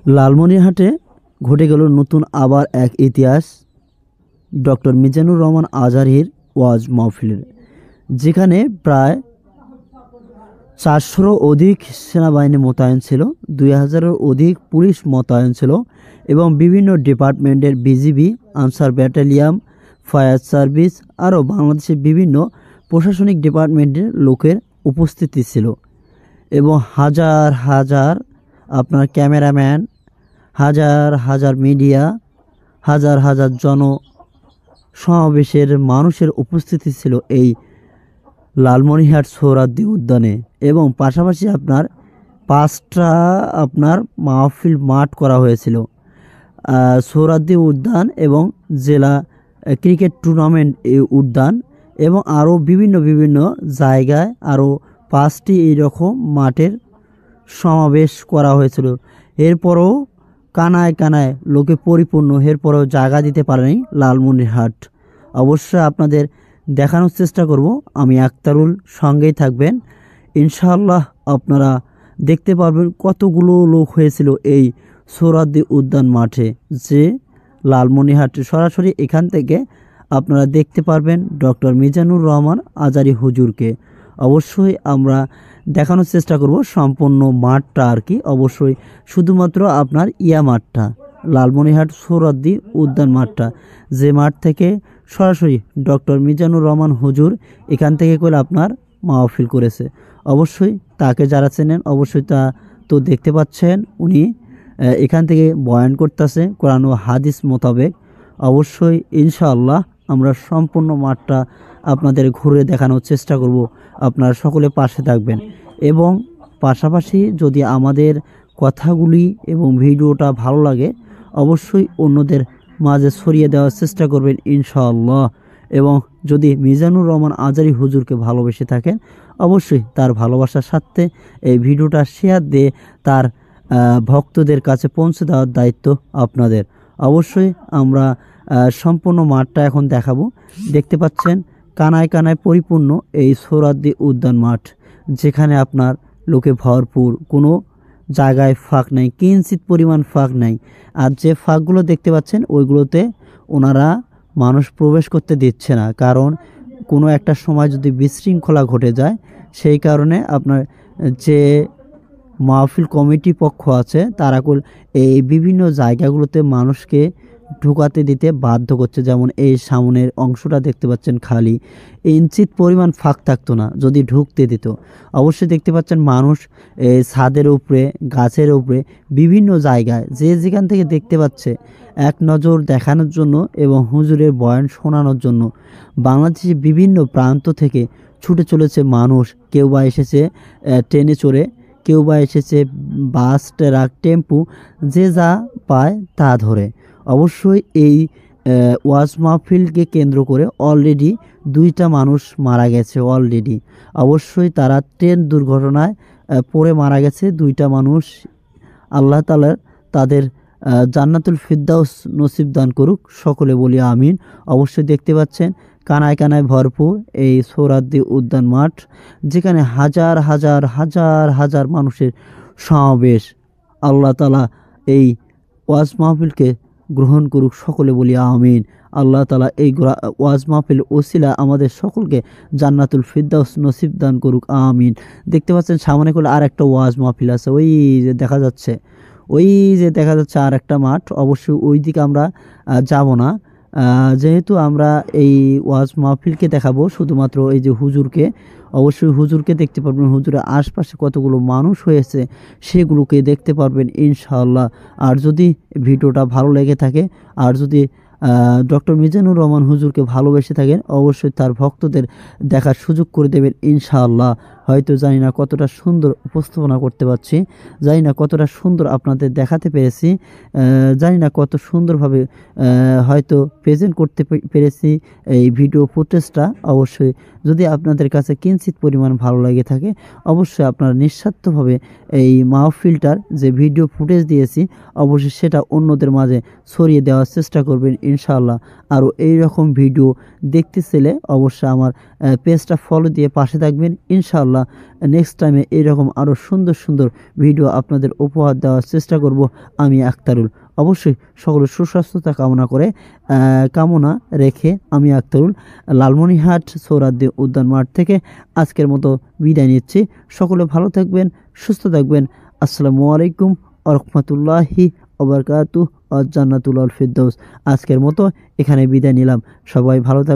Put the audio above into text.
লালমনিরহাটে ঘটে গেল নতুন আবার এক ইতিহাস। ডক্টর মিজানুর রহমান আজহারীর ওয়াজ মাহফিলের, যেখানে প্রায় 400-রও অধিক সেনাবাহিনী মোতায়েন ছিল, 2000-এরও অধিক পুলিশ মোতায়েন ছিল এবং বিভিন্ন ডিপার্টমেন্টের BGB, answer battalion, fire service আরও বাংলাদেশের বিভিন্ন প্রশাসনিক ডিপার্টমেন্টের লোকের উপস্থিতি ছিল এবং হাজার হাজার আপনার ক্যামেরাম্যান, হাজার হাজার মিডিয়া, হাজার হাজার সমাবেশের মানুষের উপস্থিতি ছিল এই লালমনিরহাট সোহরাওয়ার্দী উদ্যানে। এবং পাশাপাশি আপনার 5টা আপনার মাহফিল মাঠ করা হয়েছিল সোহরাওয়ার্দী উদ্যান এবং জেলা ক্রিকেট টুর্নামেন্ট উদ্যান এবং আরও বিভিন্ন বিভিন্ন জায়গায় আরও 5টি এইরকম মাঠের সমাবেশ করা হয়েছিল। এরপরও কানায় কানায় লোকে পরিপূর্ণ, এরপরেও জায়গা দিতে পারেনি লালমনিরহাট। অবশ্যই আপনাদের দেখানোর চেষ্টা করব, আমি আক্তারুল, সঙ্গেই থাকবেন ইনশাআল্লাহ। আপনারা দেখতে পারবেন কতগুলো লোক হয়েছিল এই সোহরাওয়ার্দী উদ্যান মাঠে, যে লালমনিরহাট সরাসরি এখান থেকে আপনারা দেখতে পারবেন ডক্টর মিজানুর রহমান আজহারী হুজুরকে। অবশ্যই আমরা দেখানোর চেষ্টা করব সম্পূর্ণ মাঠটা আর কি। অবশ্যই শুধুমাত্র আপনার মাঠটা, লালমনিরহাট সোহরাওয়ার্দী উদ্যান মাঠটা, যে মাঠ থেকে সরাসরি ডক্টর মিজানুর রহমান হুজুর এখান থেকে করে আপনার মাহফিল করেছে। অবশ্যই তাকে যারা চেনেন অবশ্যই তা তো দেখতে পাচ্ছেন, উনি এখান থেকে বয়ান করতেছে কোরআন ও হাদিস মোতাবেক। অবশ্যই ইনশাআল্লাহ আমরা সম্পূর্ণ মাঠটা আপনাদের ঘুরে দেখানোর চেষ্টা করব, আপনারা সকলে পাশে থাকবেন এবং পাশাপাশি যদি আমাদের কথাগুলি এবং ভিডিওটা ভালো লাগে অবশ্যই অন্যদের মাঝে ছড়িয়ে দেওয়ার চেষ্টা করবেন ইনশাআল্লাহ। এবং যদি মিজানুর রহমান আজহারী হুজুরকে ভালোবেসে থাকেন অবশ্যই তার ভালোবাসার সাথে এই ভিডিওটা শেয়ার দিয়ে তার ভক্তদের কাছে পৌঁছে দেওয়ার দায়িত্ব আপনাদের। অবশ্যই আমরা সম্পূর্ণ মাঠটা এখন দেখাবো। দেখতে পাচ্ছেন কানায় কানায় পরিপূর্ণ এই সোহরাওয়ার্দী উদ্যান মাঠ, যেখানে আপনার লোকে ভরপুর, কোনো জায়গায় ফাঁক নেই, কিঞ্চিত পরিমাণ ফাঁক নেই। আর যে ফাঁকগুলো দেখতে পাচ্ছেন ওইগুলোতে ওনারা মানুষ প্রবেশ করতে দিচ্ছে না, কারণ কোনো একটা সময় যদি বিশৃঙ্খলা ঘটে যায় সেই কারণে আপনার যে মাহফিল কমিটি পক্ষ আছে তারা এই বিভিন্ন জায়গাগুলোতে মানুষকে ঢুকাতে দিতে বাধ্য করছে। যেমন এই সামনের অংশটা দেখতে পাচ্ছেন খালি, ইঞ্চিত পরিমাণ ফাঁক থাকতো না যদি ঢুকতে দিত। অবশ্যই দেখতে পাচ্ছেন মানুষ ছাদের উপরে, গাছের উপরে, বিভিন্ন জায়গায় যে যেখান থেকে দেখতে পাচ্ছে এক নজর দেখানোর জন্য এবং হুজুরের বয়ান শোনানোর জন্য বাংলাদেশের বিভিন্ন প্রান্ত থেকে ছুটে চলেছে মানুষ। কেউ বা এসেছে ট্রেনে চড়ে, কেউ বা এসেছে বাস, ট্রাক, টেম্পু, যে যা পায় তা ধরে। অবশ্যই এই ওয়াজ মাহফিলকে কেন্দ্র করে অলরেডি 2টা মানুষ মারা গেছে অলরেডি। অবশ্যই তারা ট্রেন দুর্ঘটনায় পড়ে মারা গেছে 2টা মানুষ। আল্লাহ তাআলা তাদের জান্নাতুল ফিরদাউস নসিব দান করুক, সকলে বলি আমিন। অবশ্যই দেখতে পাচ্ছেন কানায় কানায় ভরপুর এই সোহরাওয়ার্দী উদ্যান মাঠ, যেখানে হাজার হাজার হাজার হাজার মানুষের সমাবেশ। আল্লাহ তাআলা এই ওয়াজ মাহফিলকে গ্রহণ করুক, সকলে বলি আমিন। আল্লাহ তাআলা এই ওয়াজ মাহফিল ওসিলা আমাদের সকলকে জান্নাতুল ফিরদাউস নসিব দান করুক, আমিন। দেখতে পাচ্ছেন সামনে করে আর একটা ওয়াজ মাহফিল আছে, ওই যে দেখা যাচ্ছে, আর একটা মাঠ। অবশ্যই ওই দিকে আমরা যাব না, যেহেতু আমরা এই ওয়াজ মাহফিলকে দেখাবো শুধুমাত্র এই যে হুজুরকে। অবশ্যই হুজুরকে দেখতে পারবেন, হুজুরের আশপাশে কতগুলো মানুষ হয়েছে সেগুলোকে দেখতে পারবেন ইনশাআল্লাহ। আর যদি ভিডিওটা ভালো লেগে থাকে, আর যদি ডক্টর মিজানুর রহমান হুজুরকে ভালোবেসে থাকেন অবশ্যই তার ভক্তদের দেখার সুযোগ করে দেবেন ইনশাআল্লাহ। হয়তো জানি না কতটা সুন্দর উপস্থাপনা করতে পারছি, জানি না কতটা সুন্দর আপনাদের দেখাতে পেরেছি, জানি না কত সুন্দরভাবে হয়তো প্রেজেন্ট করতে পেরেছি এই ভিডিও ফুটেজটা। অবশ্যই যদি আপনাদের কাছে কিঞ্চিত পরিমাণ ভালো লাগে থাকে অবশ্যই আপনারা নিঃস্বার্থভাবে এই মাহফিলটার যে ভিডিও ফুটেজ দিয়েছি অবশ্যই সেটা অন্যদের মাঝে ছড়িয়ে দেওয়ার চেষ্টা করবেন ইনশাআল্লাহ। আরও এই রকম ভিডিও দেখতে চাইলে অবশ্যই আমার পেজটা ফলো দিয়ে পাশে থাকবেন ইনশাআল্লাহ। ইনশাআল্লাহ নেক্সট টাইমে এরকম আরও সুন্দর সুন্দর ভিডিও আপনাদের উপহার দেওয়ার চেষ্টা করব আমি আক্তারুল। অবশ্যই সকলের সুস্বাস্থ্যতা কামনা রেখে আমি আক্তারুল লালমনিরহাট সোহরাওয়ার্দী উদ্যান মাঠ থেকে আজকের মতো বিদায় নিচ্ছি। সকলে ভালো থাকবেন, সুস্থ থাকবেন। আসসালামু আলাইকুম ওয়া রাহমাতুল্লাহি ওয়া বারাকাতুহু ওয়া জান্নাতুল ফিরদৌস। আজকের মতো এখানে বিদায় নিলাম। সবাই ভালো থাকবেন।